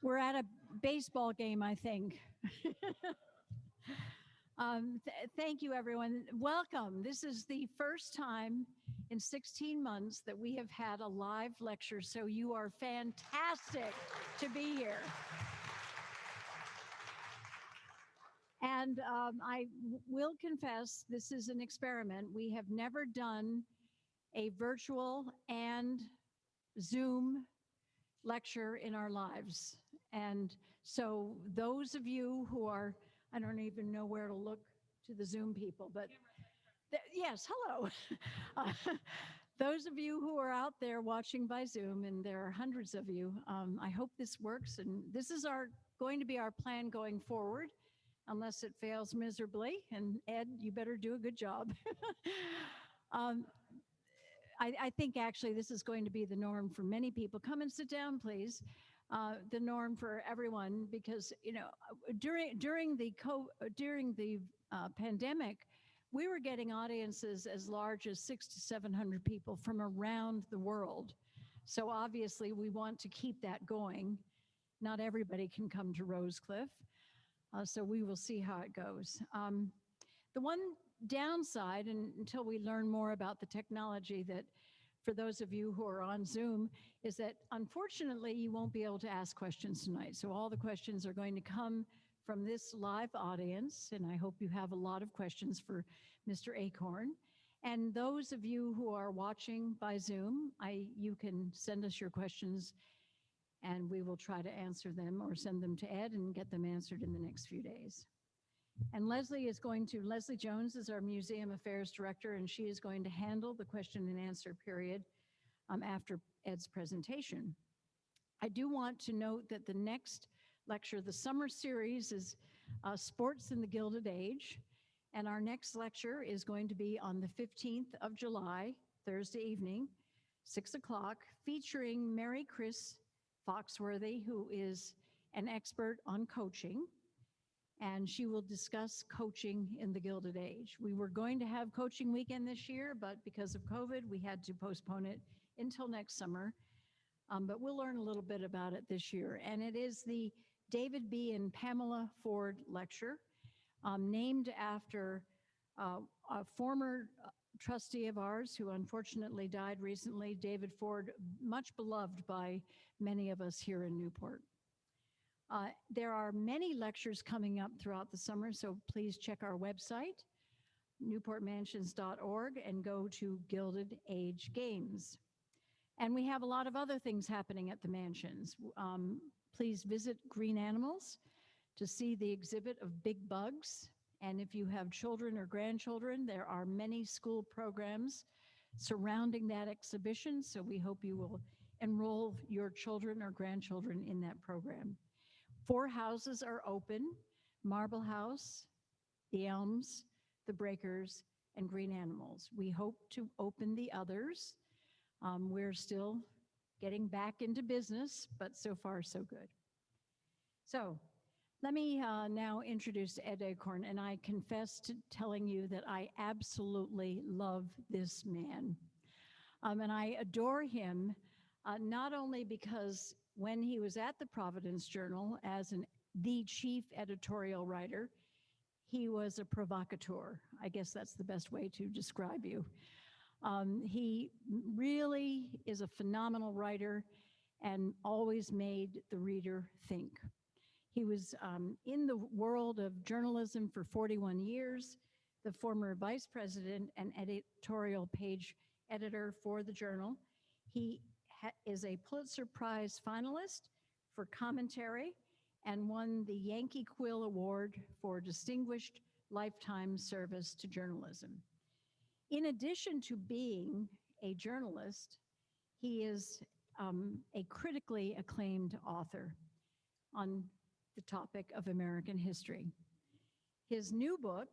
We're at a baseball game, I think. Thank you, everyone. Welcome. This is the first time in 16 months that we have had a live lecture, so you are fantastic to be here. And I will confess, this is an experiment. We have never done a virtual and Zoom lecture in our lives. And so those of you who are, I don't even know where to look to the Zoom people, but yes, hello. Those of you who are out there watching by Zoom, and there are hundreds of you, I hope this works. And this is going to be our plan going forward, unless it fails miserably. And Ed, you better do a good job. I think actually this is going to be the norm for many people. Come and sit down, please. The norm for everyone, because during the pandemic, we were getting audiences as large as 600 to 700 people from around the world. So obviously, we want to keep that going. Not everybody can come to Rosecliff, so we will see how it goes. The one downside, and until we learn more about the technology, that for those of you who are on Zoom, is that unfortunately you won't be able to ask questions tonight. So all the questions are going to come from this live audience, and I hope you have a lot of questions for Mr. Achorn. And those of you who are watching by Zoom, you can send us your questions and we will try to answer them or send them to Ed and get them answered in the next few days. And Leslie Jones is our Museum Affairs Director, and she is going to handle the question and answer period after Ed's presentation. I do want to note that the next lecture, the summer series, is Sports in the Gilded Age, and our next lecture is going to be on the 15th of July, Thursday evening, 6 o'clock, featuring Mary Chris Foxworthy, who is an expert on coaching. And she will discuss coaching in the Gilded Age. We were going to have coaching weekend this year, but because of COVID, we had to postpone it until next summer. But we'll learn a little bit about it this year. And it is the David B. and Pamela Ford Lecture, named after a former trustee of ours who unfortunately died recently, David Ford, much beloved by many of us here in Newport. There are many lectures coming up throughout the summer, so please check our website, newportmansions.org, and go to Gilded Age Games. And we have a lot of other things happening at the mansions. Please visit Green Animals to see the exhibit of big bugs. And if you have children or grandchildren, there are many school programs surrounding that exhibition, so we hope you will enroll your children or grandchildren in that program. 4 houses are open: Marble House, the Elms, the Breakers, and Green Animals. We hope to open the others. We're still getting back into business, but so far so good. So let me now introduce Ed Achorn, and I confess to telling you that I absolutely love this man. And I adore him, not only because when he was at the Providence Journal as the chief editorial writer, he was a provocateur. I guess that's the best way to describe you. He really is a phenomenal writer and always made the reader think. He was in the world of journalism for 41 years, the former vice president and editorial page editor for the Journal. He is a Pulitzer Prize finalist for commentary and won the Yankee Quill Award for Distinguished Lifetime Service to Journalism. In addition to being a journalist, he is a critically acclaimed author on the topic of American history. His new book,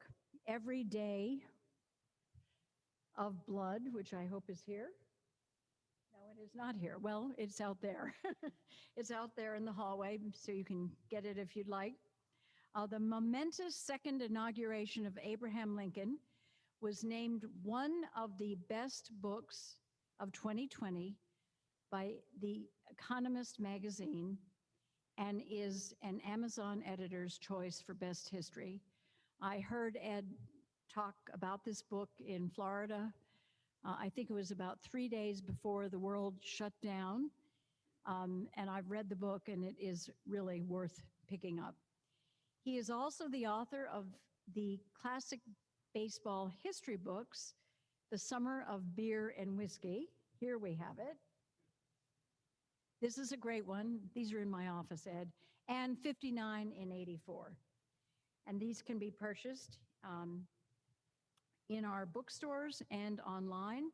Every Day of Blood, which I hope is here. No, it is not here. Well, it's out there. It's out there in the hallway, so you can get it if you'd like. The momentous second inauguration of Abraham Lincoln was named one of the best books of 2020 by The Economist magazine, and is an Amazon editor's choice for best history. I heard Ed talk about this book in Florida. I think it was about 3 days before the world shut down. And I've read the book, and it is really worth picking up. He is also the author of the classic baseball history books, The Summer of Beer and Whiskey. Here we have it. This is a great one. These are in my office, Ed. And 59 in 84. And these can be purchased in our bookstores and online.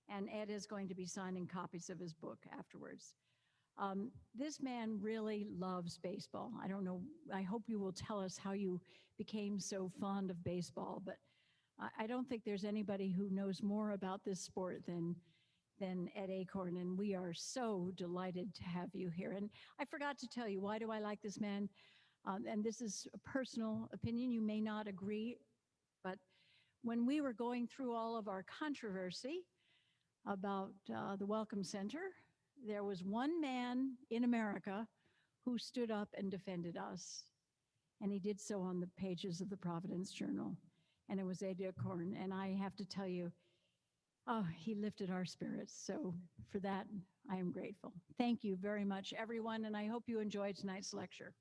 And Ed is going to be signing copies of his book afterwards. This man really loves baseball. I don't know, I hope you will tell us how you became so fond of baseball, but I don't think there's anybody who knows more about this sport than Ed Achorn, and we are so delighted to have you here. And I forgot to tell you, why do I like this man? And this is a personal opinion. You may not agree, but when we were going through all of our controversy about the Welcome Center, there was one man in America who stood up and defended us. And he did so on the pages of the Providence Journal. And it was Ed Achorn. And I have to tell you, oh, he lifted our spirits. So for that, I am grateful. Thank you very much, everyone. And I hope you enjoyed tonight's lecture.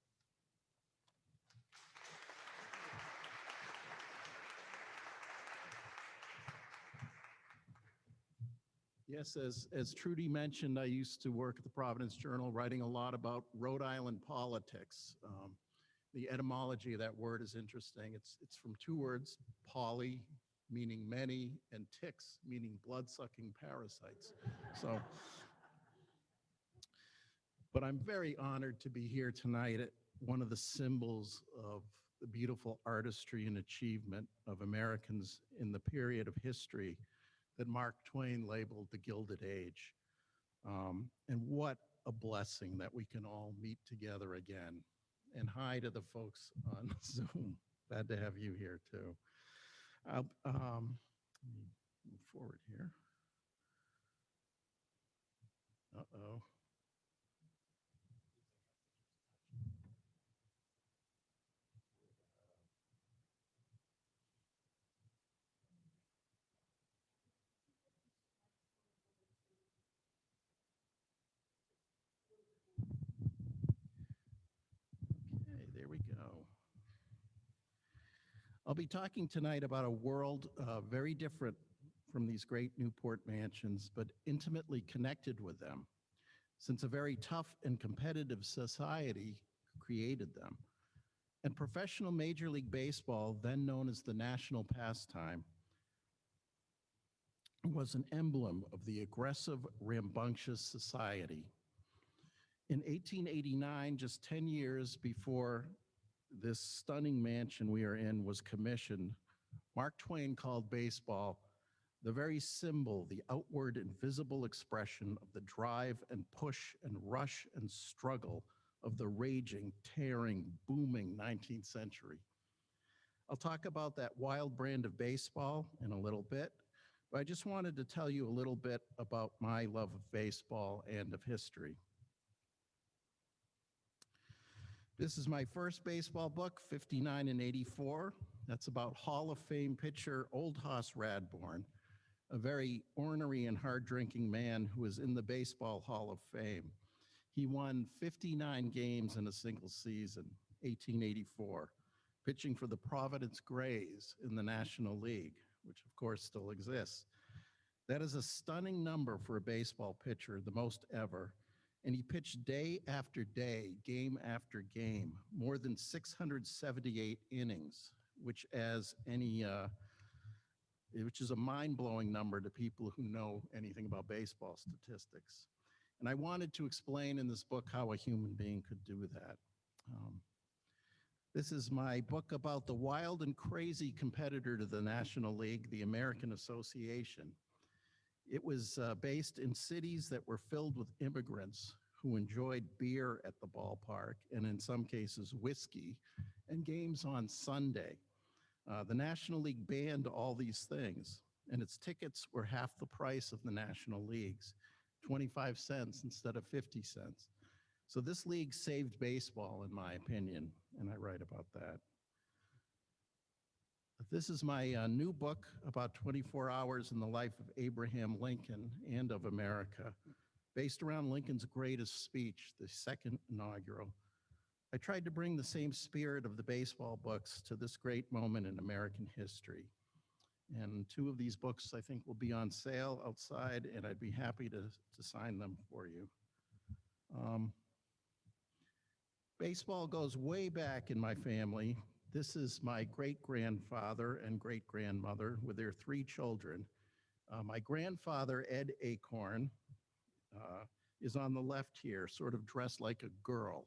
Yes, as Trudy mentioned, I used to work at the Providence Journal writing a lot about Rhode Island politics. The etymology of that word is interesting. It's from two words, poly, meaning many, and ticks, meaning blood-sucking parasites. So, but I'm very honored to be here tonight at one of the symbols of the beautiful artistry and achievement of Americans in the period of history that Mark Twain labeled the Gilded Age. And what a blessing that we can all meet together again. And hi to the folks on Zoom. Glad to have you here too. Let me move forward here. Uh-oh. Okay, there we go. I'll be talking tonight about a world very different from these great Newport mansions, but intimately connected with them, since a very tough and competitive society created them. And professional Major League Baseball, then known as the national pastime, was an emblem of the aggressive, rambunctious society. In 1889, just 10 years before this stunning mansion we are in was commissioned, Mark Twain called baseball the very symbol, the outward and visible expression of the drive and push and rush and struggle of the raging, tearing, booming 19th century. I'll talk about that wild brand of baseball in a little bit, but I just wanted to tell you a little bit about my love of baseball and of history. This is my first baseball book, 59 and 84. That's about Hall of Fame pitcher Old Hoss Radbourn, a very ornery and hard-drinking man who is in the Baseball Hall of Fame. He won 59 games in a single season, 1884, pitching for the Providence Grays in the National League, which of course still exists. That is a stunning number for a baseball pitcher, the most ever. And he pitched day after day, game after game, more than 678 innings, which is a mind-blowing number to people who know anything about baseball statistics. And I wanted to explain in this book how a human being could do that. This is my book about the wild and crazy competitor to the National League, the American Association. It was based in cities that were filled with immigrants who enjoyed beer at the ballpark, and in some cases whiskey, and games on Sunday. The National League banned all these things, and its tickets were half the price of the National League's, 25 cents instead of 50 cents. So this league saved baseball, in my opinion, and I write about that. This is my new book about 24 hours in the life of Abraham Lincoln and of America, based around Lincoln's greatest speech, the second inaugural. I tried to bring the same spirit of the baseball books to this great moment in American history. And two of these books, I think, will be on sale outside, and I'd be happy to sign them for you. Baseball goes way back in my family. This is my great-grandfather and great-grandmother with their 3 children. My grandfather, Ed Achorn, is on the left here, sort of dressed like a girl.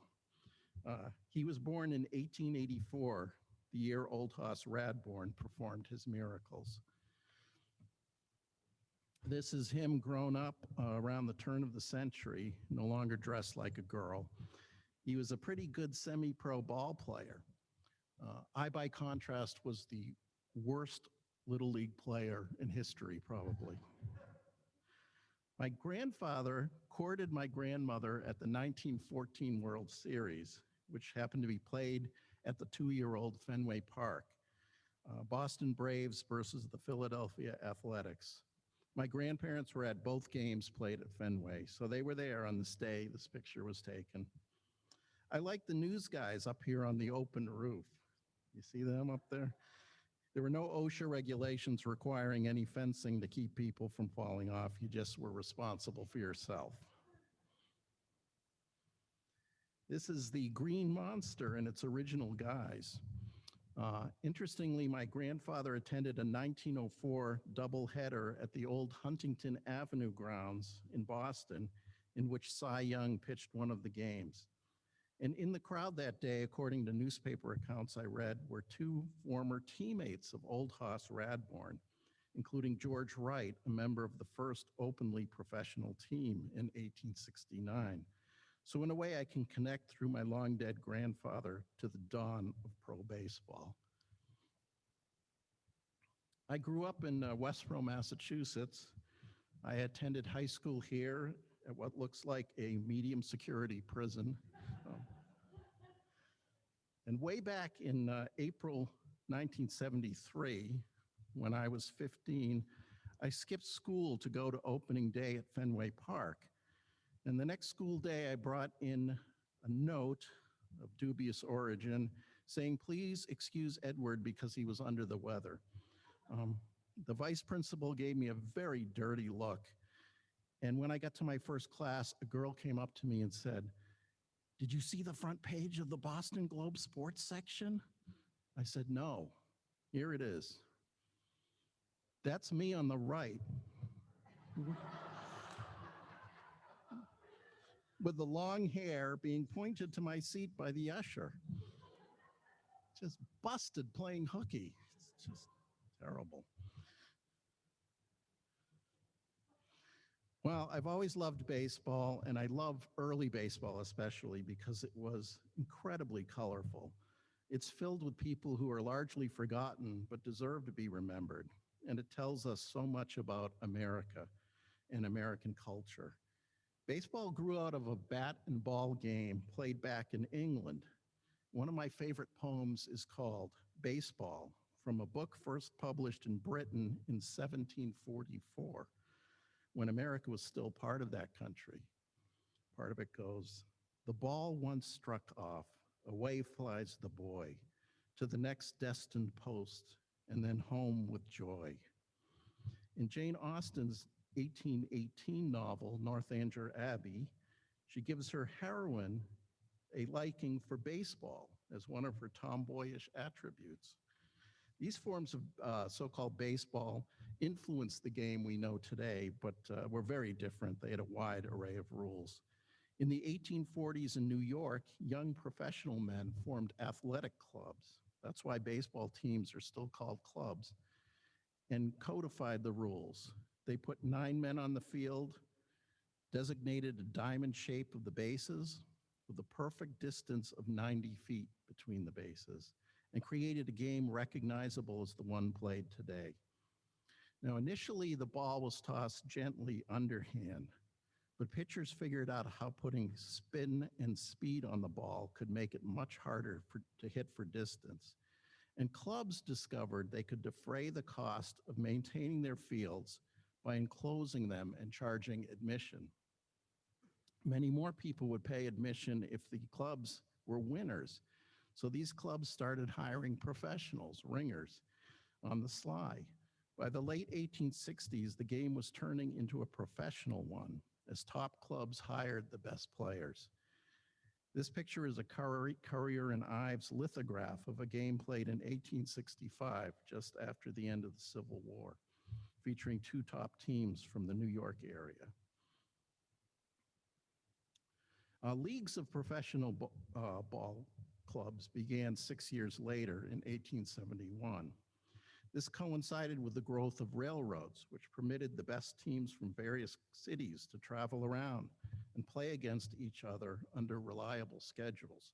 He was born in 1884, the year Old Hoss Radbourn performed his miracles. This is him grown up around the turn of the century, no longer dressed like a girl. He was a pretty good semi-pro ball player. I, by contrast, was the worst Little League player in history, probably. My grandfather courted my grandmother at the 1914 World Series, which happened to be played at the 2-year-old Fenway Park, Boston Braves versus the Philadelphia Athletics. My grandparents were at both games played at Fenway, so they were there on this day this picture was taken. I like the news guys up here on the open roof. You see them up there? There were no OSHA regulations requiring any fencing to keep people from falling off. You just were responsible for yourself. This is the Green Monster in its original guise. Interestingly, my grandfather attended a 1904 doubleheader at the old Huntington Avenue grounds in Boston, in which Cy Young pitched one of the games. And in the crowd that day, according to newspaper accounts I read, were 2 former teammates of Old Hoss Radbourn, including George Wright, a member of the first openly professional team in 1869. So in a way, I can connect through my long-dead grandfather to the dawn of pro baseball. I grew up in Westboro, Massachusetts. I attended high school here at what looks like a medium security prison. And way back in April 1973, when I was 15, I skipped school to go to opening day at Fenway Park. And the next school day, I brought in a note of dubious origin saying, please excuse Edward because he was under the weather. The vice principal gave me a very dirty look. And when I got to my first class, a girl came up to me and said, did you see the front page of the Boston Globe sports section? I said, no, here it is. That's me on the right. With the long hair being pointed to my seat by the usher. Just busted playing hooky. It's just terrible. Well, I've always loved baseball, and I love early baseball especially because it was incredibly colorful. It's filled with people who are largely forgotten but deserve to be remembered, and it tells us so much about America and American culture. Baseball grew out of a bat and ball game played back in England. One of my favorite poems is called Baseball, from a book first published in Britain in 1744. When America was still part of that country. Part of it goes, the ball once struck off, away flies the boy, to the next destined post, and then home with joy. In Jane Austen's 1818 novel, Northanger Abbey, she gives her heroine a liking for baseball as one of her tomboyish attributes. These forms of so-called baseball influenced the game we know today, but were very different. They had a wide array of rules. In the 1840s in New York, young professional men formed athletic clubs. That's why baseball teams are still called clubs, and codified the rules. They put 9 men on the field, designated a diamond shape of the bases with a perfect distance of 90 feet between the bases, and created a game recognizable as the one played today. Now, initially, the ball was tossed gently underhand, but pitchers figured out how putting spin and speed on the ball could make it much harder to hit for distance. And clubs discovered they could defray the cost of maintaining their fields by enclosing them and charging admission. Many more people would pay admission if the clubs were winners. So these clubs started hiring professionals, ringers, on the sly. By the late 1860s, the game was turning into a professional one as top clubs hired the best players. This picture is a Currier and Ives lithograph of a game played in 1865, just after the end of the Civil War, featuring two top teams from the New York area. Leagues of professional ball clubs began 6 years later in 1871. This coincided with the growth of railroads, which permitted the best teams from various cities to travel around and play against each other under reliable schedules.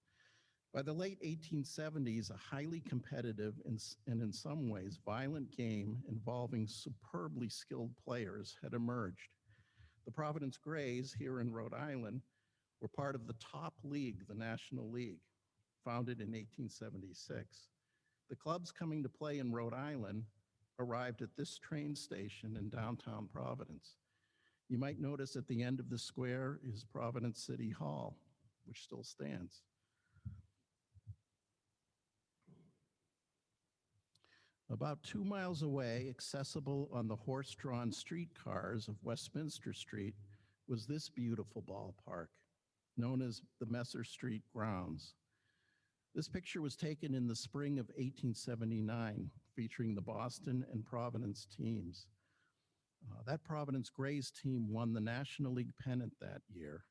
By the late 1870s, a highly competitive and in some ways violent game involving superbly skilled players had emerged. The Providence Grays here in Rhode Island were part of the top league, the National League, founded in 1876. The clubs coming to play in Rhode Island arrived at this train station in downtown Providence. You might notice at the end of the square is Providence City Hall, which still stands. About 2 miles away, accessible on the horse-drawn streetcars of Westminster Street, was this beautiful ballpark, known as the Messer Street Grounds. This picture was taken in the spring of 1879, featuring the Boston and Providence teams. That Providence Grays team won the National League pennant that year.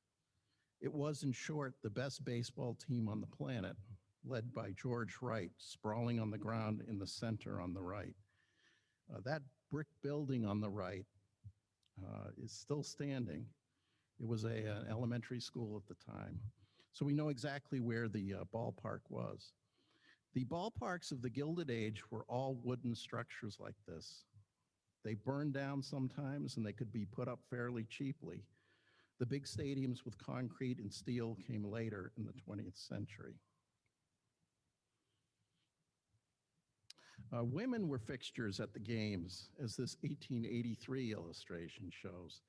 It was, in short, the best baseball team on the planet, led by George Wright, sprawling on the ground in the center on the right. That brick building on the right is still standing. It was an elementary school at the time. So we know exactly where the ballpark was. The ballparks of the Gilded Age were all wooden structures like this. They burned down sometimes, and they could be put up fairly cheaply. The big stadiums with concrete and steel came later in the 20th century. Women were fixtures at the games, as this 1883 illustration shows.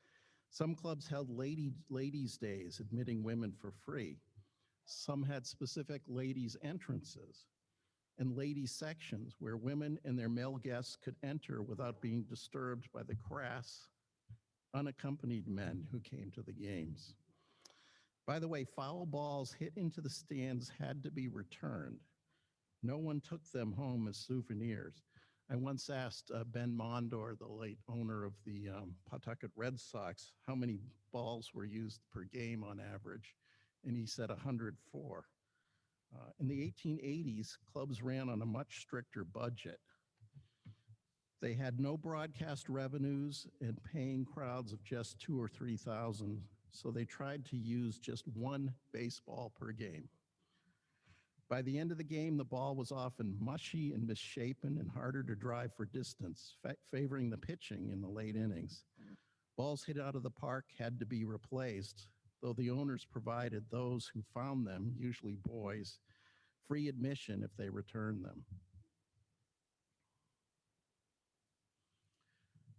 Some clubs held ladies' days, admitting women for free. Some had specific ladies' entrances and ladies' sections where women and their male guests could enter without being disturbed by the crass, unaccompanied men who came to the games. By the way, foul balls hit into the stands had to be returned. No one took them home as souvenirs. I once asked Ben Mondor, the late owner of the Pawtucket Red Sox, how many balls were used per game on average, and he said 104. In the 1880s, clubs ran on a much stricter budget. They had no broadcast revenues and paying crowds of just 2,000 or 3,000, so they tried to use just one baseball per game. By the end of the game, the ball was often mushy and misshapen and harder to drive for distance, favoring the pitching in the late innings. Balls hit out of the park had to be replaced, though the owners provided those who found them, usually boys, free admission if they returned them.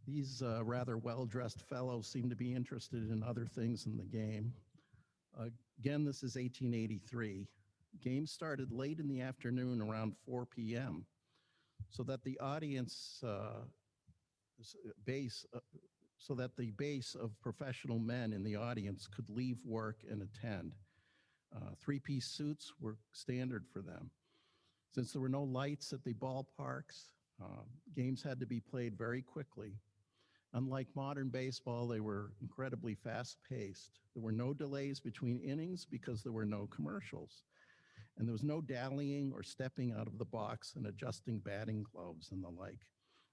These rather well-dressed fellows seem to be interested in other things in the game. Again, this is 1883. Games started late in the afternoon, around 4 p.m., so that the audience base of professional men in the audience could leave work and attend. Three-piece suits were standard for them. Since there were no lights at the ballparks, games had to be played very quickly. Unlike modern baseball, they were incredibly fast-paced. There were no delays between innings because there were no commercials. And there was no dallying or stepping out of the box and adjusting batting gloves and the like.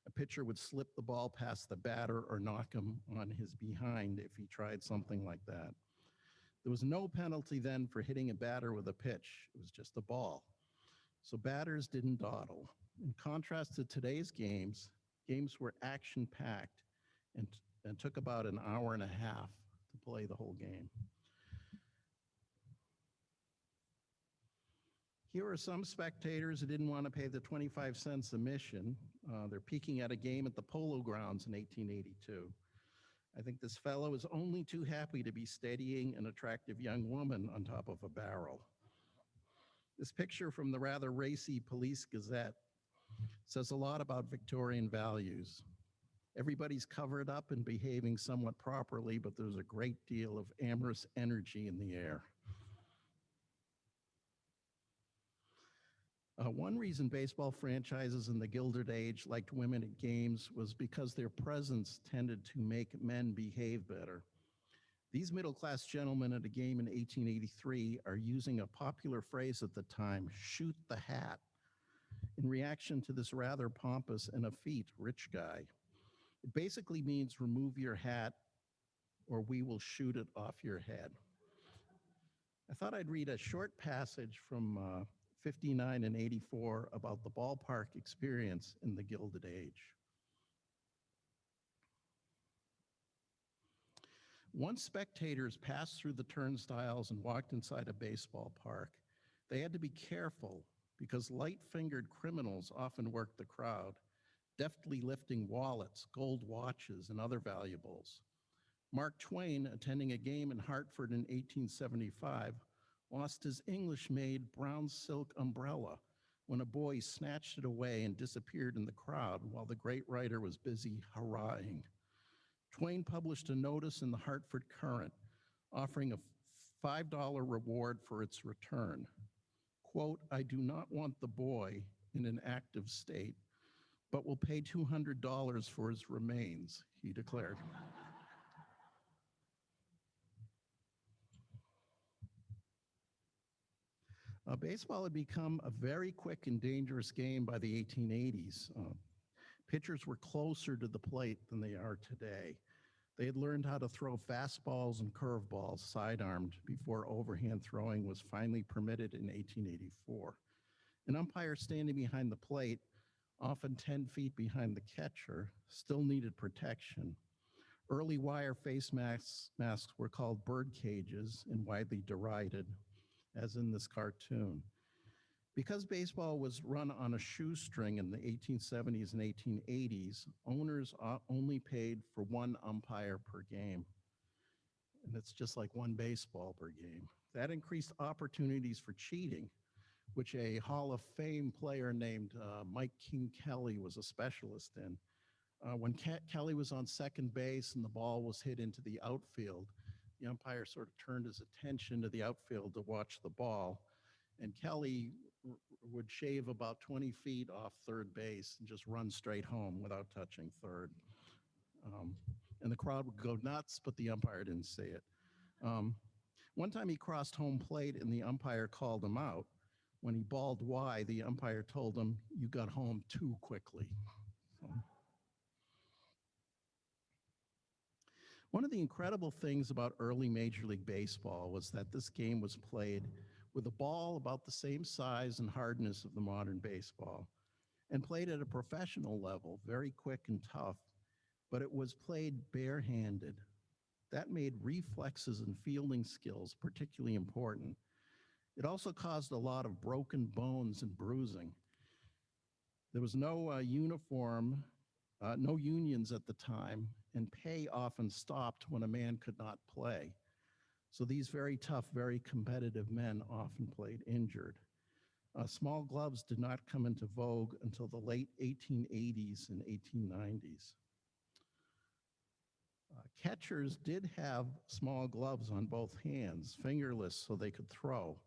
A pitcher would slip the ball past the batter or knock him on his behind if he tried something like that. There was no penalty then for hitting a batter with a pitch. It was just a ball. So batters didn't dawdle. In contrast to today's games, games were action-packed and took about an hour and a half to play the whole game. Here are some spectators who didn't want to pay the 25 cents admission. They're peeking at a game at the Polo Grounds in 1882. I think this fellow is only too happy to be steadying an attractive young woman on top of a barrel. This picture from the rather racy Police Gazette says a lot about Victorian values. Everybody's covered up and behaving somewhat properly, but there's a great deal of amorous energy in the air. One reason baseball franchises in the Gilded Age liked women at games was because their presence tended to make men behave better. These middle-class gentlemen at a game in 1883 are using a popular phrase at the time, shoot the hat, in reaction to this rather pompous and effete rich guy. It basically means remove your hat or we will shoot it off your head. I thought I'd read a short passage from 59 and 84 about the ballpark experience in the Gilded Age. Once spectators passed through the turnstiles and walked inside a baseball park, they had to be careful because light-fingered criminals often worked the crowd, deftly lifting wallets, gold watches, and other valuables. Mark Twain, attending a game in Hartford in 1875, lost his English-made brown silk umbrella when a boy snatched it away and disappeared in the crowd while the great writer was busy hurrahing. Twain published a notice in the Hartford Courant offering a $5 reward for its return. Quote, I do not want the boy in an active state, but will pay $200 for his remains, he declared. Baseball had become a very quick and dangerous game by the 1880s. Pitchers were closer to the plate than they are today. They had learned how to throw fastballs and curveballs side-armed before overhand throwing was finally permitted in 1884. An umpire standing behind the plate, often 10 feet behind the catcher, still needed protection. Early wire face masks were called bird cages and widely derided, as in this cartoon. Because baseball was run on a shoestring in the 1870s and 1880s, owners only paid for one umpire per game. And it's just like one baseball per game. That increased opportunities for cheating, which a Hall of Fame player named Mike King Kelly was a specialist in. When Kelly was on second base and the ball was hit into the outfield, the umpire sort of turned his attention to the outfield to watch the ball, and Kelly would shave about 20 feet off third base and just run straight home without touching third. And the crowd would go nuts, but the umpire didn't see it. One time he crossed home plate and the umpire called him out. When he balled wide, the umpire told him, "You got home too quickly." So. One of the incredible things about early Major League Baseball was that this game was played with a ball about the same size and hardness of the modern baseball, and played at a professional level, very quick and tough, but it was played barehanded. That made reflexes and fielding skills particularly important. It also caused a lot of broken bones and bruising. There was no uniform, no unions at the time, and pay often stopped when a man could not play. So these very tough, very competitive men often played injured. Small gloves did not come into vogue until the late 1880s and 1890s. Catchers did have small gloves on both hands, fingerless so they could throw,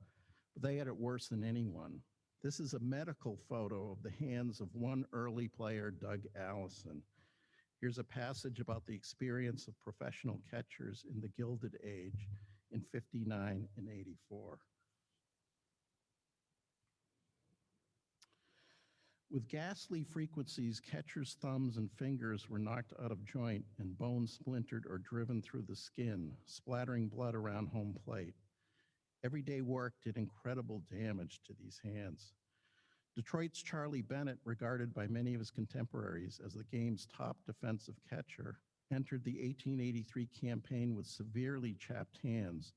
but they had it worse than anyone. This is a medical photo of the hands of one early player, Doug Allison. Here's a passage about the experience of professional catchers in the Gilded Age in 59 and 84. With ghastly frequencies, catchers' thumbs and fingers were knocked out of joint and bones splintered or driven through the skin, splattering blood around home plate. Everyday work did incredible damage to these hands. Detroit's Charlie Bennett, regarded by many of his contemporaries as the game's top defensive catcher, entered the 1883 campaign with severely chapped hands,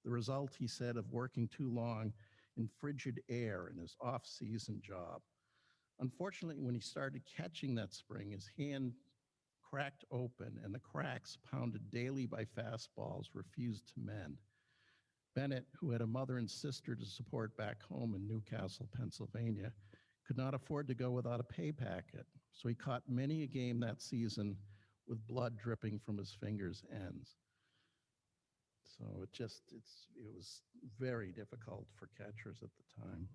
the result, he said, of working too long in frigid air in his off-season job. Unfortunately, when he started catching that spring, his hand cracked open and the cracks, pounded daily by fastballs, refused to mend. Bennett, who had a mother and sister to support back home in Newcastle, Pennsylvania, could not afford to go without a pay packet, so he caught many a game that season with blood dripping from his fingers' ends. So it was very difficult for catchers at the time.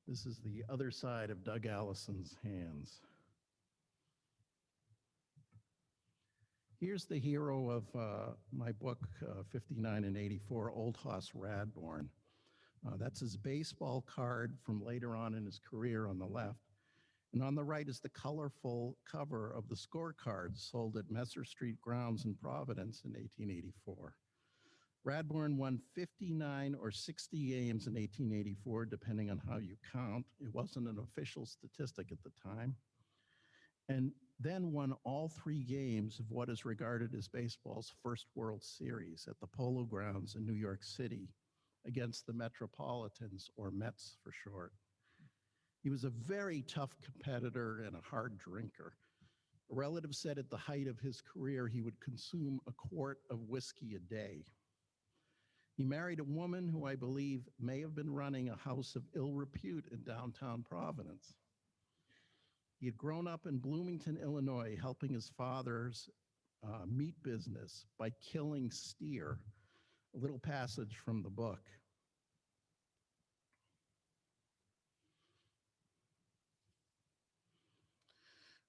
This is the other side of Doug Allison's hands. Here's the hero of my book, 59 and 84, Old Hoss Radbourn. That's his baseball card from later on in his career on the left. And on the right is the colorful cover of the scorecards sold at Messer Street Grounds in Providence in 1884. Radbourn won 59 or 60 games in 1884, depending on how you count. It wasn't an official statistic at the time. And then won all 3 games of what is regarded as baseball's first World Series at the Polo Grounds in New York City against the Metropolitans, or Mets for short. He was a very tough competitor and a hard drinker. A relative said at the height of his career, he would consume a quart of whiskey a day. He married a woman who I believe may have been running a house of ill repute in downtown Providence. He had grown up in Bloomington, Illinois, helping his father's meat business by killing steer. A little passage from the book.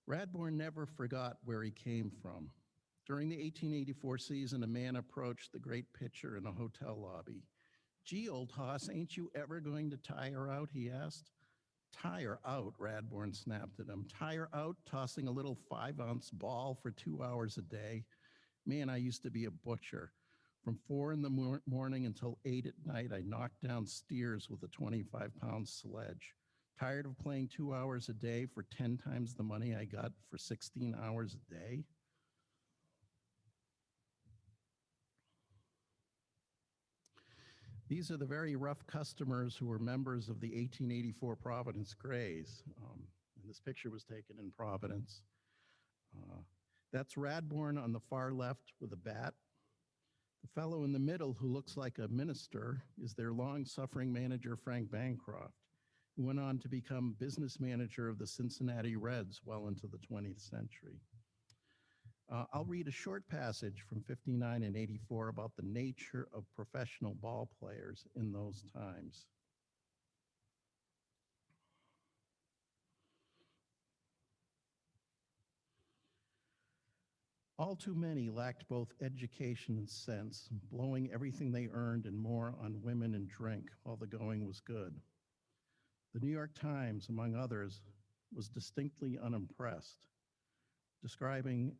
Radbourn never forgot where he came from. During the 1884 season, a man approached the great pitcher in a hotel lobby. "Gee, old hoss, ain't you ever going to tire out?" he asked. "Tire out," Radbourn snapped at him. "Tire out tossing a little 5-ounce ball for 2 hours a day? Man, I used to be a butcher. From 4 in the morning until 8 at night, I knocked down steers with a 25-pound sledge. Tired of playing 2 hours a day for 10 times the money I got for 16 hours a day?" These are the very rough customers who were members of the 1884 Providence Grays. And this picture was taken in Providence. That's Radbourn on the far left with a bat. The fellow in the middle who looks like a minister is their long-suffering manager, Frank Bancroft, who went on to become business manager of the Cincinnati Reds well into the 20th century. I'll read a short passage from 59 and 84 about the nature of professional ball players in those times. All too many lacked both education and sense, blowing everything they earned and more on women and drink while the going was good. The New York Times, among others, was distinctly unimpressed, describing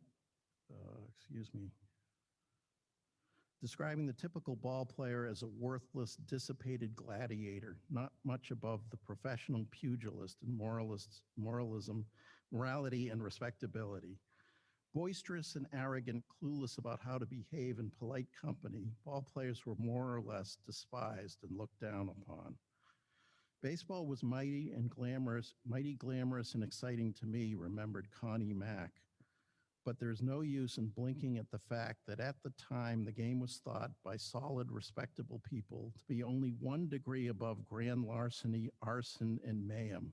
the typical ball player as a worthless, dissipated gladiator, not much above the professional pugilist in moralism, morality, and respectability. Boisterous and arrogant, clueless about how to behave in polite company, ball players were more or less despised and looked down upon. Baseball was mighty glamorous and exciting to me, remembered Connie Mack. But there's no use in blinking at the fact that at the time, the game was thought by solid, respectable people to be only 1 degree above grand larceny, arson, and mayhem.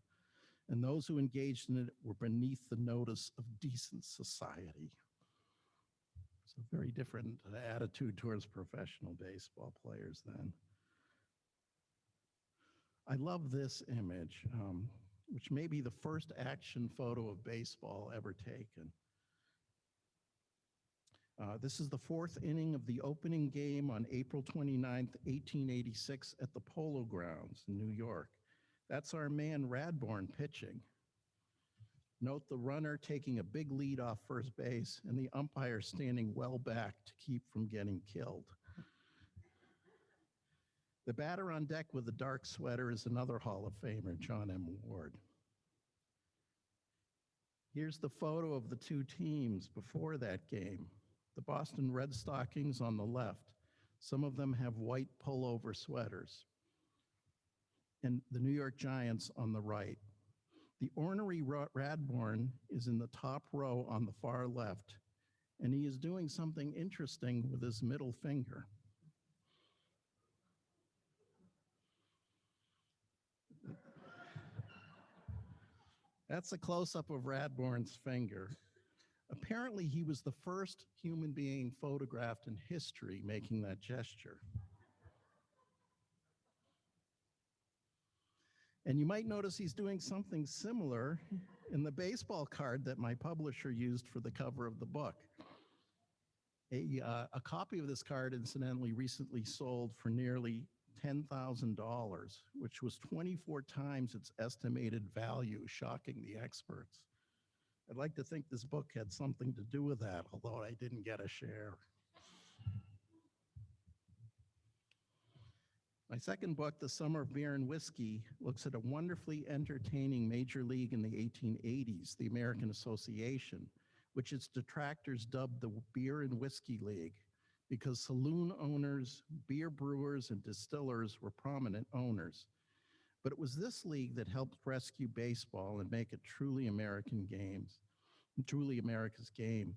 And those who engaged in it were beneath the notice of decent society. It's a very different attitude towards professional baseball players then. I love this image, which may be the first action photo of baseball ever taken. This is the 4th inning of the opening game on April 29th, 1886 at the Polo Grounds in New York. That's our man Radbourn pitching. Note the runner taking a big lead off first base and the umpire standing well back to keep from getting killed. The batter on deck with the dark sweater is another Hall of Famer, John M. Ward. Here's the photo of the two teams before that game. The Boston Red Stockings on the left. Some of them have white pullover sweaters. And the New York Giants on the right. The ornery Radbourn is in the top row on the far left, and he is doing something interesting with his middle finger. That's a close-up of Radbourn's finger. Apparently, he was the first human being photographed in history making that gesture. And you might notice he's doing something similar in the baseball card that my publisher used for the cover of the book. A copy of this card, incidentally, recently sold for nearly $10,000, which was 24 times its estimated value, shocking the experts. I'd like to think this book had something to do with that, although I didn't get a share. My second book, The Summer of Beer and Whiskey, looks at a wonderfully entertaining major league in the 1880s, the American Association, which its detractors dubbed the Beer and Whiskey League because saloon owners, beer brewers, and distillers were prominent owners. But it was this league that helped rescue baseball and make it truly America's game.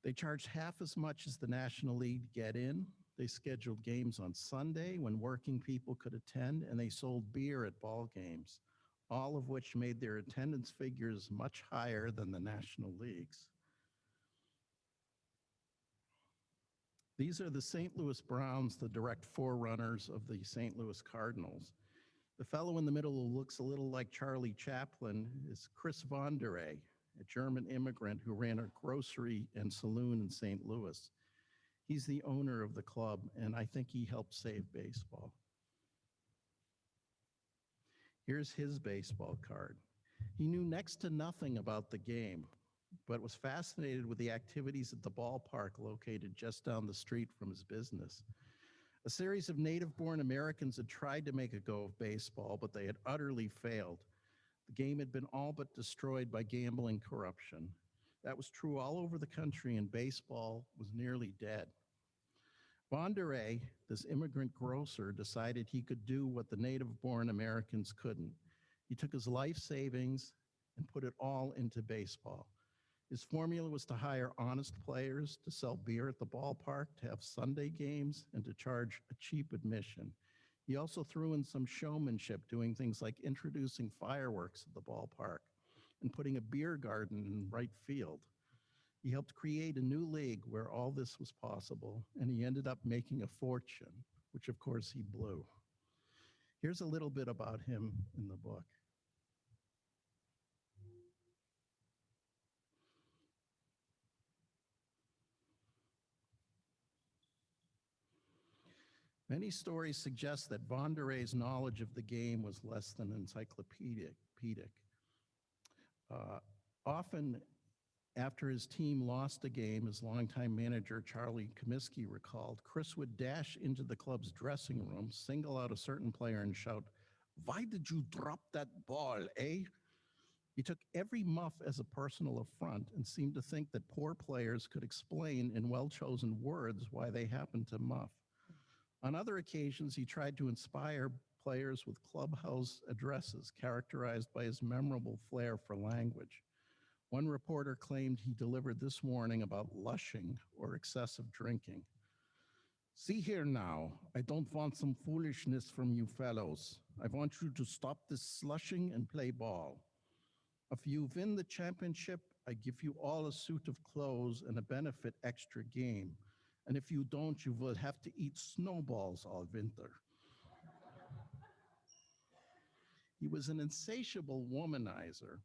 They charged half as much as the National League to get in. They scheduled games on Sunday when working people could attend, and they sold beer at ball games, all of which made their attendance figures much higher than the National Leagues. These are the St. Louis Browns, the direct forerunners of the St. Louis Cardinals. The fellow in the middle who looks a little like Charlie Chaplin is Chris Von der Ey, a German immigrant who ran a grocery and saloon in St. Louis. He's the owner of the club, and I think he helped save baseball. Here's his baseball card. He knew next to nothing about the game, but was fascinated with the activities at the ballpark located just down the street from his business. A series of native-born Americans had tried to make a go of baseball, but they had utterly failed. The game had been all but destroyed by gambling corruption. That was true all over the country, and baseball was nearly dead. Von der Ey, this immigrant grocer, decided he could do what the native-born Americans couldn't. He took his life savings and put it all into baseball. His formula was to hire honest players, to sell beer at the ballpark, to have Sunday games, and to charge a cheap admission. He also threw in some showmanship, doing things like introducing fireworks at the ballpark and putting a beer garden in right field. He helped create a new league where all this was possible, and he ended up making a fortune, which of course he blew. Here's a little bit about him in the book. Many stories suggest that Von der Ey's knowledge of the game was less than encyclopedic. Often, after his team lost a game, his longtime manager, Charlie Comiskey, recalled, Chris would dash into the club's dressing room, single out a certain player, and shout, "Why did you drop that ball, eh?" He took every muff as a personal affront and seemed to think that poor players could explain in well-chosen words why they happened to muff. On other occasions, he tried to inspire players with clubhouse addresses characterized by his memorable flair for language. One reporter claimed he delivered this warning about lushing or excessive drinking. "See here now, I don't want some foolishness from you fellows. I want you to stop this slushing and play ball. If you win the championship, I give you all a suit of clothes and a benefit extra game. And if you don't, you will have to eat snowballs all winter." He was an insatiable womanizer,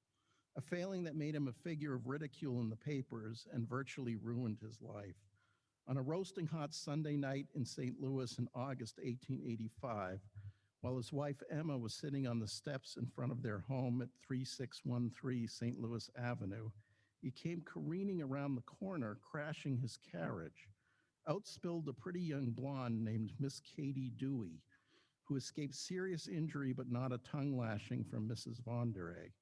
a failing that made him a figure of ridicule in the papers and virtually ruined his life. On a roasting hot Sunday night in St. Louis in August 1885, while his wife Emma was sitting on the steps in front of their home at 3613 St. Louis Avenue, he came careening around the corner, crashing his carriage. Out spilled a pretty young blonde named Miss Katie Dewey, who escaped serious injury but not a tongue lashing from Mrs. Von der Ey.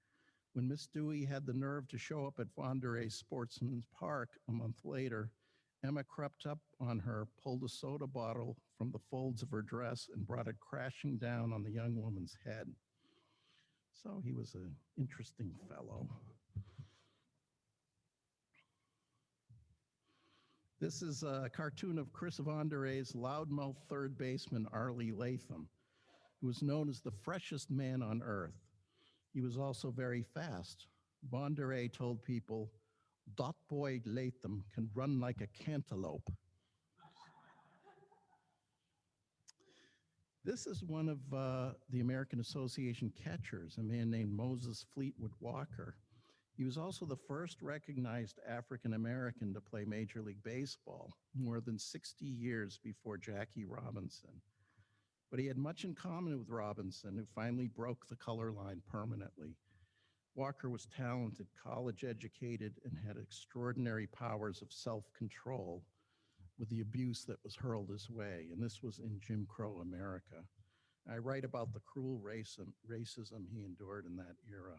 When Miss Dewey had the nerve to show up at Vonderay Sportsman's Park a month later, Emma crept up on her, pulled a soda bottle from the folds of her dress, and brought it crashing down on the young woman's head. So he was an interesting fellow. This is a cartoon of Chris Vonderay's loudmouth third baseman, Arlie Latham, who was known as the freshest man on earth. He was also very fast. Vonderay told people, "Dot boy Latham can run like a cantaloupe." This is one of the American Association catchers, a man named Moses Fleetwood Walker. He was also the first recognized African American to play Major League Baseball, more than 60 years before Jackie Robinson. But he had much in common with Robinson, who finally broke the color line permanently. Walker was talented, college educated, and had extraordinary powers of self-control with the abuse that was hurled his way, and this was in Jim Crow America. I write about the cruel racism he endured in that era.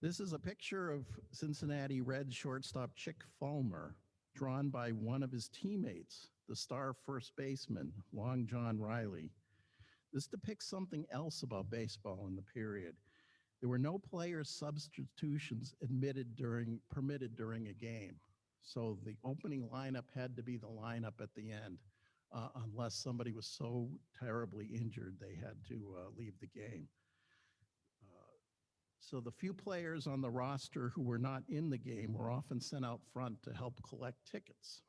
This is a picture of Cincinnati Reds shortstop Chick Fulmer, drawn by one of his teammates, the star first baseman, Long John Riley. This depicts something else about baseball in the period. There were no player substitutions permitted during a game. So the opening lineup had to be the lineup at the end, unless somebody was so terribly injured they had to leave the game. So the few players on the roster who were not in the game were often sent out front to help collect tickets.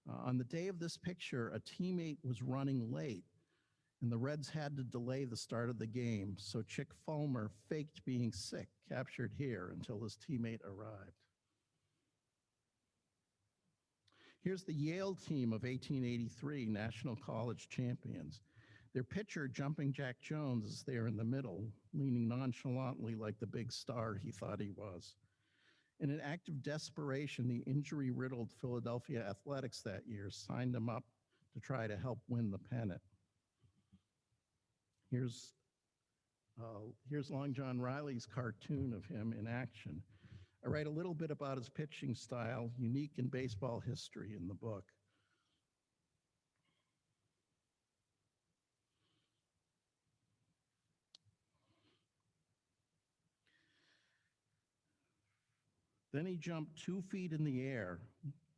On the day of this picture, a teammate was running late, and the Reds had to delay the start of the game, so Chick Fulmer faked being sick, captured here, until his teammate arrived. Here's the Yale team of 1883, National College champions. Their pitcher, Jumping Jack Jones, is there in the middle, leaning nonchalantly like the big star he thought he was. In an act of desperation, the injury-riddled Philadelphia Athletics that year signed him up to try to help win the pennant. Here's Long John Riley's cartoon of him in action. I write a little bit about his pitching style, unique in baseball history, in the book. Then he jumped 2 feet in the air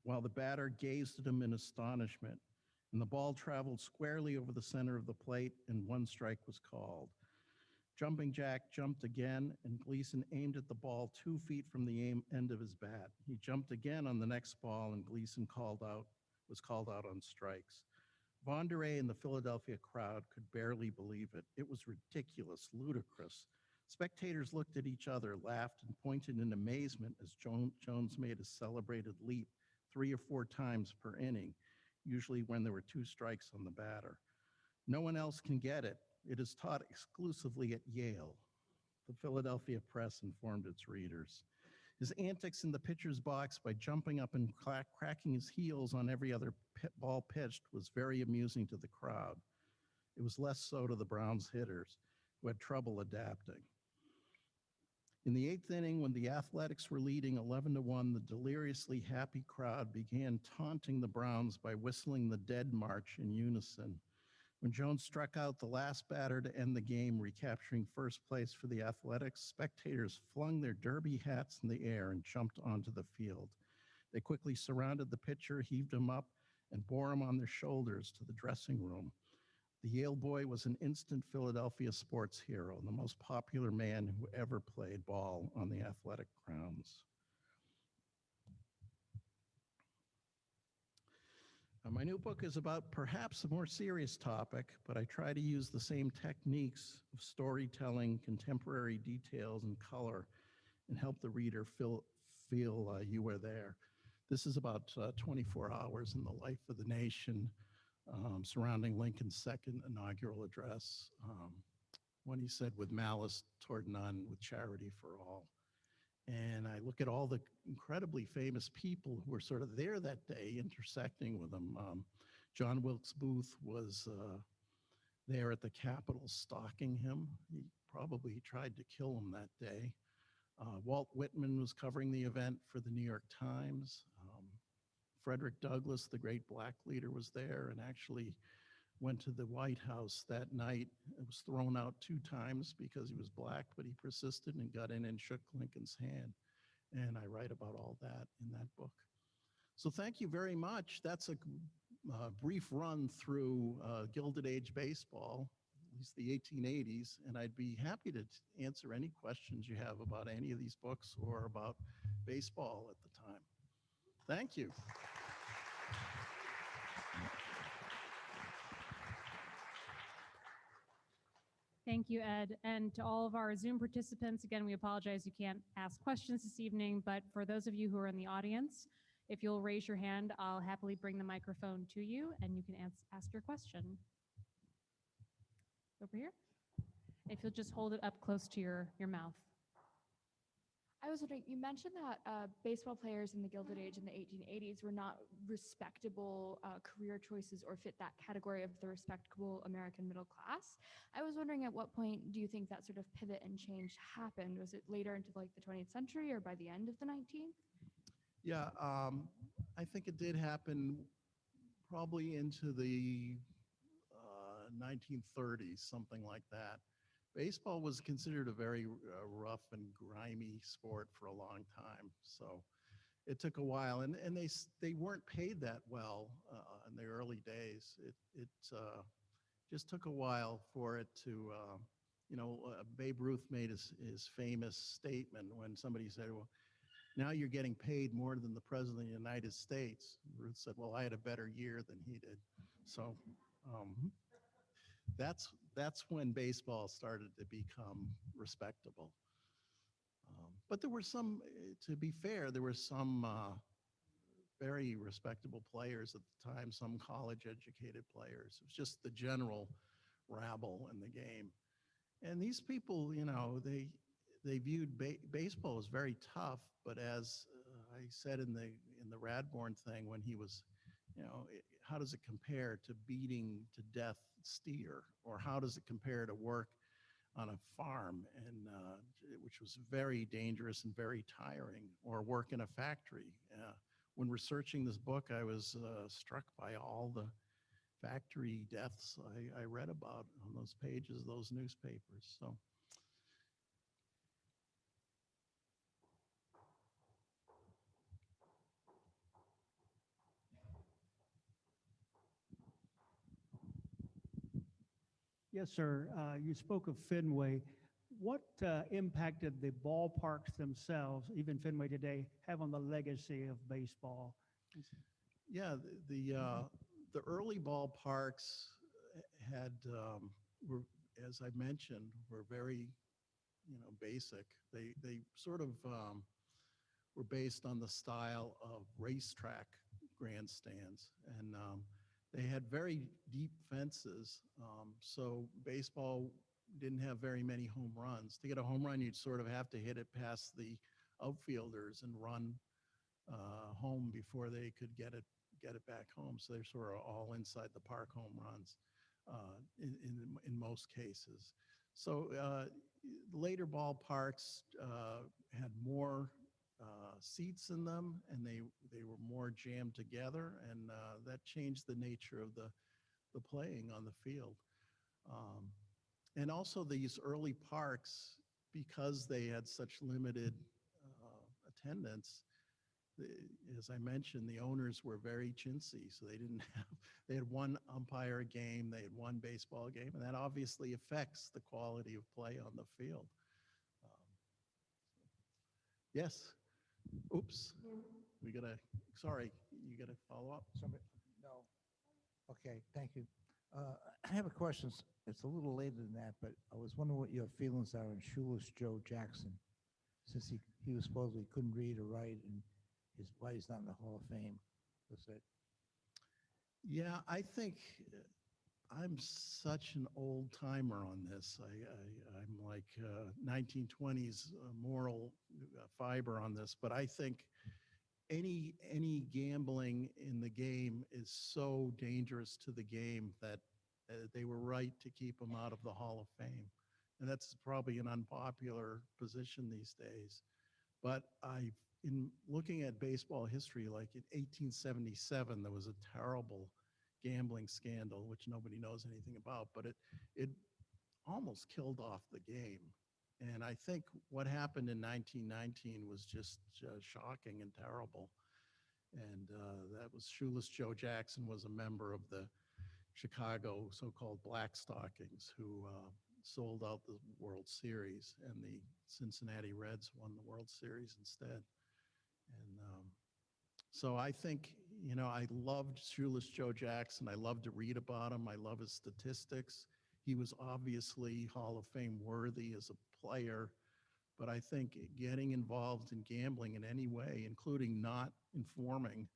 while the batter gazed at him in astonishment, and the ball traveled squarely over the center of the plate, and 1 strike was called. Jumping Jack jumped again, and Gleason aimed at the ball 2 feet from the end of his bat. He jumped again on the next ball, and Gleason was called out on strikes. Vonderay and the Philadelphia crowd could barely believe it. It was ridiculous, ludicrous. Spectators looked at each other, laughed, and pointed in amazement as Jones made a celebrated leap 3 or 4 times per inning, usually when there were 2 strikes on the batter. No one else can get it. It is taught exclusively at Yale, the Philadelphia Press informed its readers. His antics in the pitcher's box by jumping up and cracking his heels on every other ball pitched was very amusing to the crowd. It was less so to the Browns hitters, who had trouble adapting. In the 8th inning, when the Athletics were leading 11-1, the deliriously happy crowd began taunting the Browns by whistling the Dead March in unison. When Jones struck out the last batter to end the game, recapturing first place for the Athletics, spectators flung their derby hats in the air and jumped onto the field. They quickly surrounded the pitcher, heaved him up, and bore him on their shoulders to the dressing room. The Yale boy was an instant Philadelphia sports hero, the most popular man who ever played ball on the athletic grounds. My new book is about perhaps a more serious topic, but I try to use the same techniques of storytelling, contemporary details, and color, and help the reader feel you were there. This is about 24 hours in the life of the nation, surrounding Lincoln's second inaugural address, when he said, "With malice toward none, with charity for all." And I look at all the incredibly famous people who were sort of there that day, intersecting with him. John Wilkes Booth was there at the Capitol stalking him. probably tried to kill him that day. Walt Whitman was covering the event for the New York Times. Frederick Douglass, the great black leader, was there and actually went to the White House that night. It was thrown out 2 times because he was black, but he persisted and got in and shook Lincoln's hand. And I write about all that in that book. So thank you very much. That's a brief run through Gilded Age Baseball, at least the 1880s, and I'd be happy to answer any questions you have about any of these books or about baseball at the time. Thank you. Thank you, Ed. And to all of our Zoom participants, again, we apologize you can't ask questions this evening, but for those of you who are in the audience, if you'll raise your hand, I'll happily bring the microphone to you and you can ask your question. Over here. If you'll just hold it up close to your mouth. I was wondering, you mentioned that baseball players in the Gilded Age in the 1880s were not respectable career choices or fit that category of the respectable American middle class. I was wondering, at what point do you think that sort of pivot and change happened? Was it later into like the 20th century or by the end of the 19th? Yeah, I think it did happen probably into the 1930s, something like that. Baseball was considered a very rough and grimy sport for a long time, so it took a while, and they weren't paid that well in the early days. It just took a while for it to, Babe Ruth made his famous statement when somebody said, well, now you're getting paid more than the President of the United States. Ruth said, well, I had a better year than he did. So that's when baseball started to become respectable. But there were some, to be fair, there were some very respectable players at the time, some college-educated players. It was just the general rabble in the game. And these people, they viewed baseball as very tough, but as I said in the Radbourne thing, when he was, how does it compare to beating to death steer, or how does it compare to work on a farm, and which was very dangerous and very tiring, or work in a factory? When researching this book, I was struck by all the factory deaths I read about on those pages, those newspapers. So. Yes, sir. You spoke of Fenway. What impact did the ballparks themselves, even Fenway today, have on the legacy of baseball? Yeah, the early ballparks had were, as I mentioned, were very basic. They sort of were based on the style of racetrack grandstands, and they had very deep fences, so baseball didn't have very many home runs. To get a home run, you'd sort of have to hit it past the outfielders and run home before they could get it back home. So they're sort of all inside the park home runs in most cases. So later ballparks had more seats in them, and they were more jammed together, and that changed the nature of the playing on the field. And also these early parks, because they had such limited attendance, as I mentioned, the owners were very chintzy, so they had one umpire a game, they had one baseball game, and that obviously affects the quality of play on the field. Yes. Oops. Sorry, you gotta follow up? No. Okay, thank you. I have a question. It's a little later than that, but I was wondering what your feelings are on Shoeless Joe Jackson, since he was supposedly couldn't read or write, and why he's not in the Hall of Fame. That's it. Yeah, I think I'm such an old timer on this. I'm like 1920s moral fiber on this, but I think any gambling in the game is so dangerous to the game that they were right to keep him out of the Hall of Fame. And that's probably an unpopular position these days. But in looking at baseball history, like in 1877, there was a terrible gambling scandal, which nobody knows anything about, but it almost killed off the game. And I think what happened in 1919 was just shocking and terrible. And that was Shoeless Joe Jackson was a member of the Chicago so-called Black Stockings who sold out the World Series, and the Cincinnati Reds won the World Series instead. And so I think, you know, I loved Shoeless Joe Jackson. I loved to read about him. I love his statistics. He was obviously Hall of Fame worthy as a player, but I think getting involved in gambling in any way, including not informing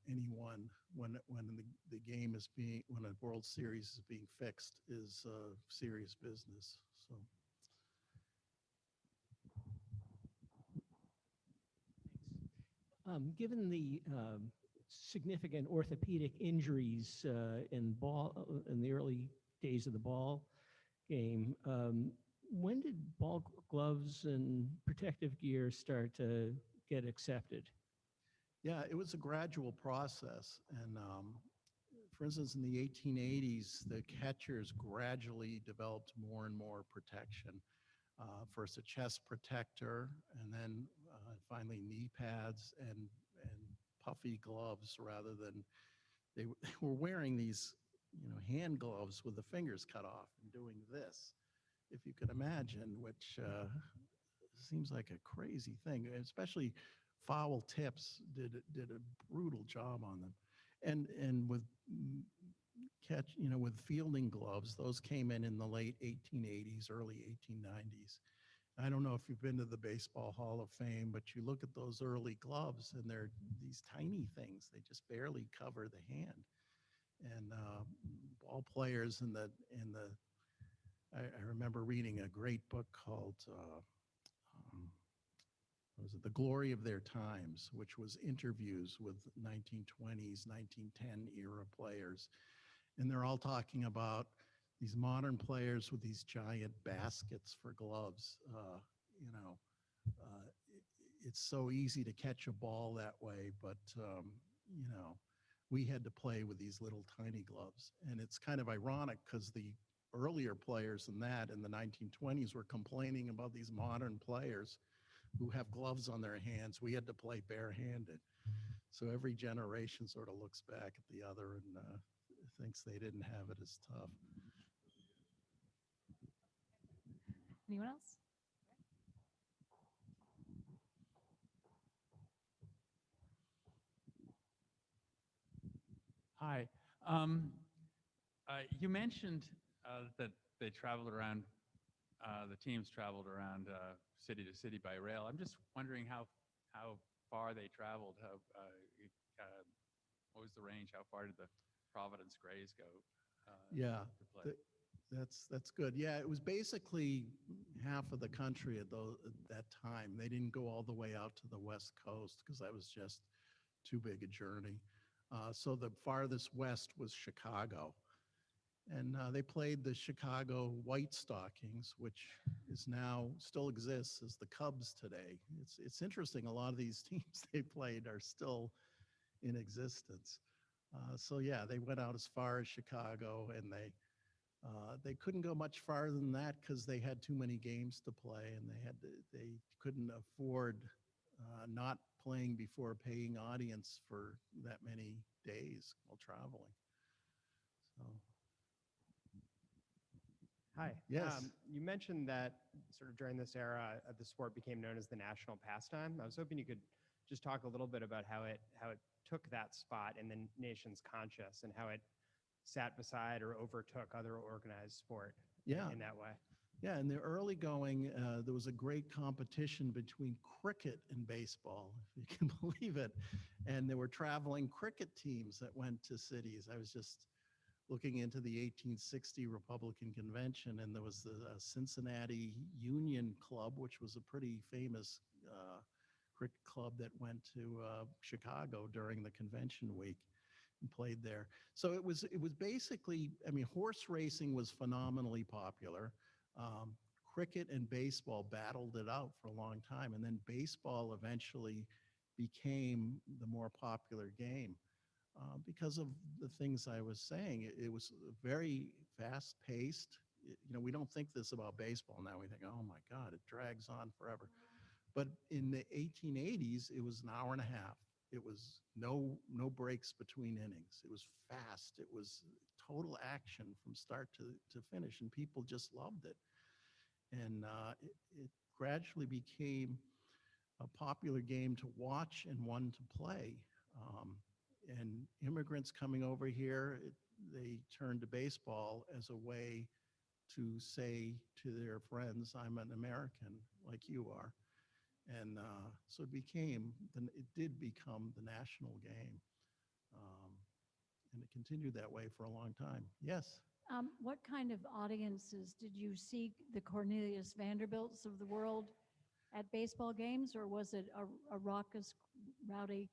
anyone when the game is being, when a World Series is being fixed, is serious business. So. Given the significant orthopedic injuries in the early days of the ball game, when did ball gloves and protective gear start to get accepted? Yeah, it was a gradual process. And for instance, in the 1880s, the catchers gradually developed more and more protection. First a chest protector, and then finally knee pads and puffy gloves, rather than they were wearing these, you know, hand gloves with the fingers cut off and doing this, if you could imagine, which seems like a crazy thing. Especially foul tips did a brutal job on them, and with with fielding gloves, those came in the late 1880s, early 1890s. I don't know if you've been to the Baseball Hall of Fame, but you look at those early gloves and they're these tiny things. They just barely cover the hand. And ball players I remember reading a great book called what was it, The Glory of Their Times, which was interviews with 1920s, 1910 era players. And they're all talking about these modern players with these giant baskets for gloves. It's so easy to catch a ball that way, but we had to play with these little tiny gloves. And it's kind of ironic because the earlier players in the 1920s were complaining about these modern players who have gloves on their hands. We had to play barehanded. So every generation sort of looks back at the other and thinks they didn't have it as tough. Anyone else? Hi. You mentioned that they traveled around, the teams traveled around city to city by rail. I'm just wondering how far they traveled. What was the range? How far did the Providence Grays go? Yeah, to play? that's good. Yeah, it was basically half of the country at that time. They didn't go all the way out to the West Coast because that was just too big a journey. So the farthest west was Chicago. And they played the Chicago White Stockings, which still exists as the Cubs today. It's interesting, a lot of these teams they played are still in existence. So yeah, they went out as far as Chicago, and they couldn't go much farther than that because they had too many games to play, and they couldn't afford not playing before a paying audience for that many days while traveling. So. Hi. Yes. You mentioned that sort of during this era, the sport became known as the national pastime. I was hoping you could just talk a little bit about how it took that spot in the nation's conscience and how it sat beside or overtook other organized sport in that way. Yeah, in the early going, there was a great competition between cricket and baseball, if you can believe it. And there were traveling cricket teams that went to cities. I was just looking into the 1860 Republican Convention, and there was the Cincinnati Union Club, which was a pretty famous cricket club that went to Chicago during the convention week and played there. So it was basically, I mean, horse racing was phenomenally popular. Um, Cricket and baseball battled it out for a long time, and then baseball eventually became the more popular game because of the things I was saying. It was very fast-paced. We don't think this about baseball now. We think, oh my God, it drags on forever. But in the 1880s, it was an hour and a half. It was no breaks between innings. It was fast. It was total action from start to finish, and people just loved it. And it gradually became a popular game to watch and one to play. And immigrants coming over here, they turned to baseball as a way to say to their friends, I'm an American like you are. And so it did become the national game. And it continued that way for a long time. Yes? What kind of audiences did you see the Cornelius Vanderbilts of the world at baseball games, or was it a raucous, rowdy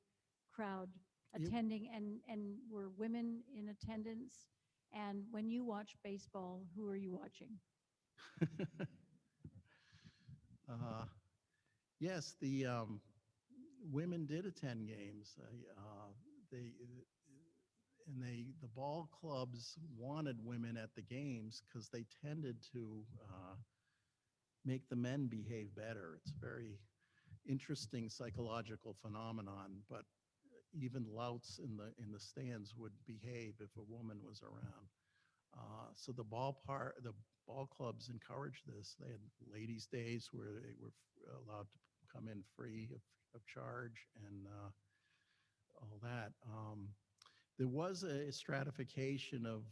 crowd attending, and were women in attendance? And when you watch baseball, who are you watching? Yes, the women did attend games. The ball clubs wanted women at the games because they tended to make the men behave better. It's a very interesting psychological phenomenon, but even louts in the stands would behave if a woman was around. So the ball clubs encouraged this. They had ladies' days where they were allowed to come in free of charge and all that. There was a stratification of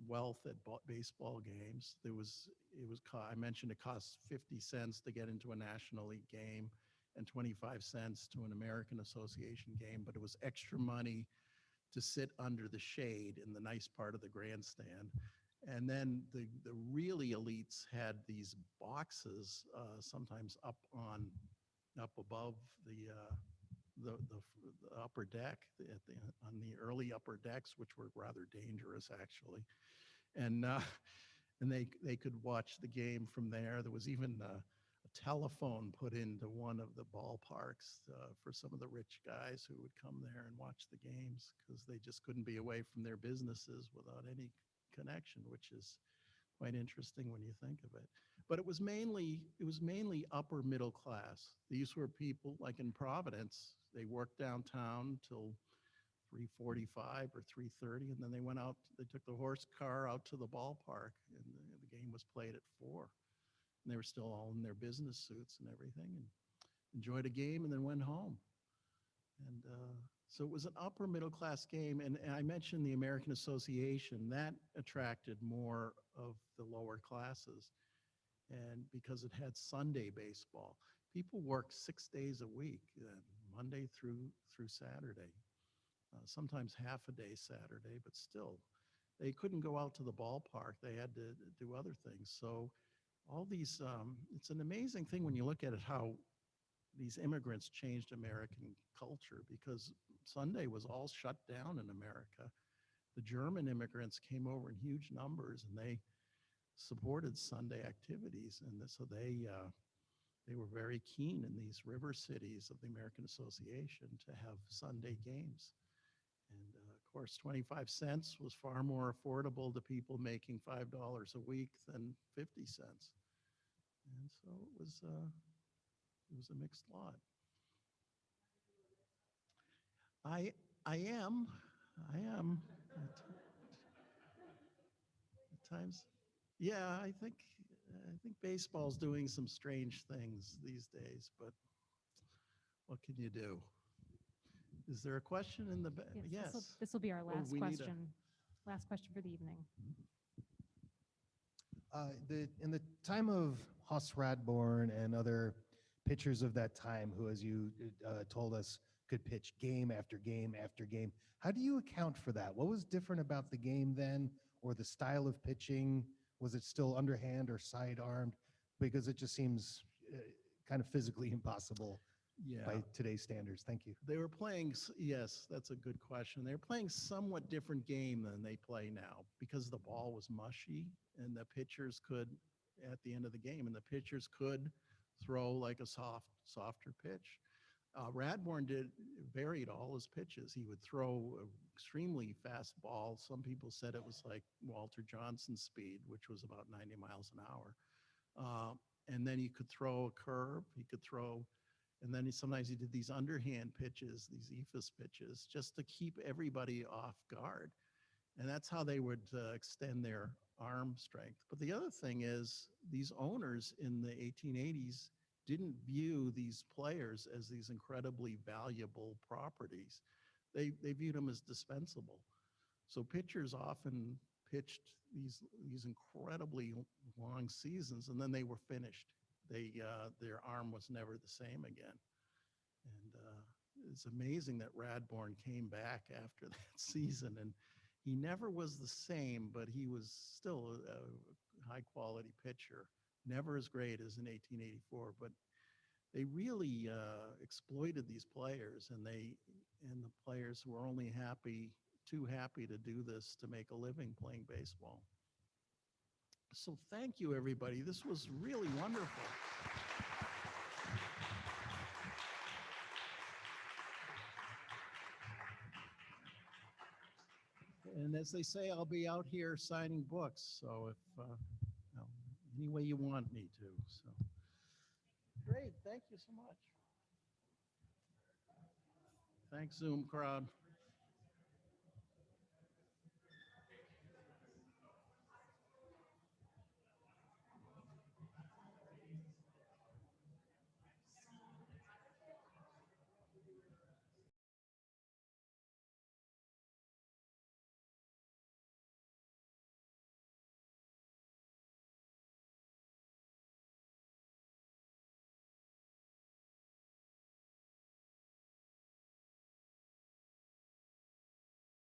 wealth at baseball games. I mentioned it costs 50 cents to get into a National League game and 25 cents to an American Association game, but it was extra money to sit under the shade in the nice part of the grandstand. And then the really elites had these boxes, sometimes up above the upper deck, on the early upper decks, which were rather dangerous actually. And they could watch the game from there. There was even a telephone put into one of the ballparks for some of the rich guys who would come there and watch the games because they just couldn't be away from their businesses without any connection, which is quite interesting when you think of it. But it was mainly upper middle class. These were people like in Providence. They worked downtown till 3:45 or 3:30, and then they went out. They took the horse car out to the ballpark, and the game was played at 4. And they were still all in their business suits and everything, and enjoyed a game and then went home. And so it was an upper middle class game. And I mentioned the American Association. That attracted more of the lower classes. And because it had Sunday baseball, people worked 6 days a week, Monday through Saturday. Sometimes half a day Saturday, but still, they couldn't go out to the ballpark. They had to do other things. So all these, it's an amazing thing when you look at it, how these immigrants changed American culture, because Sunday was all shut down in America. The German immigrants came over in huge numbers, and they supported Sunday activities. And so they were very keen in these river cities of the American Association to have Sunday games. And of course, 25 cents was far more affordable to people making $5 a week than 50 cents. And so it was a mixed lot. I am at times. Yeah, I think baseball's doing some strange things these days, but what can you do? Is there a question in the back? Yes. This will be our last we need a- question. Last question for the evening. In the time of Hoss Radbourn and other pitchers of that time, who, as you told us, could pitch game after game after game, how do you account for that? What was different about the game then, or the style of pitching? Was it still underhand or sidearmed? Because it just seems kind of physically impossible. Yeah. by today's standards? Thank you. They were playing, yes, that's a good question. They were playing somewhat different game than they play now because the ball was mushy and the pitchers could, at the end of the game, and the pitchers could throw like a softer pitch. Radbourne varied all his pitches. He would throw an extremely fast ball. Some people said it was like Walter Johnson's speed, which was about 90 miles an hour. And then he could throw a curve. He could throw, and then sometimes he did these underhand pitches, these ephus pitches, just to keep everybody off guard. And that's how they would extend their arm strength. But the other thing is these owners in the 1880s didn't view these players as these incredibly valuable properties. They viewed them as dispensable. So pitchers often pitched these incredibly long seasons, and then they were finished. Their arm was never the same again. And it's amazing that Radbourne came back after that season, and he never was the same, but he was still a high-quality pitcher. Never as great as in 1884, but they really exploited these players, and the players were only too happy to do this to make a living playing baseball. So thank you, everybody. This was really wonderful. And as they say, I'll be out here signing books. So if any way you want me to. So great. Thank you so much. Thanks, Zoom crowd.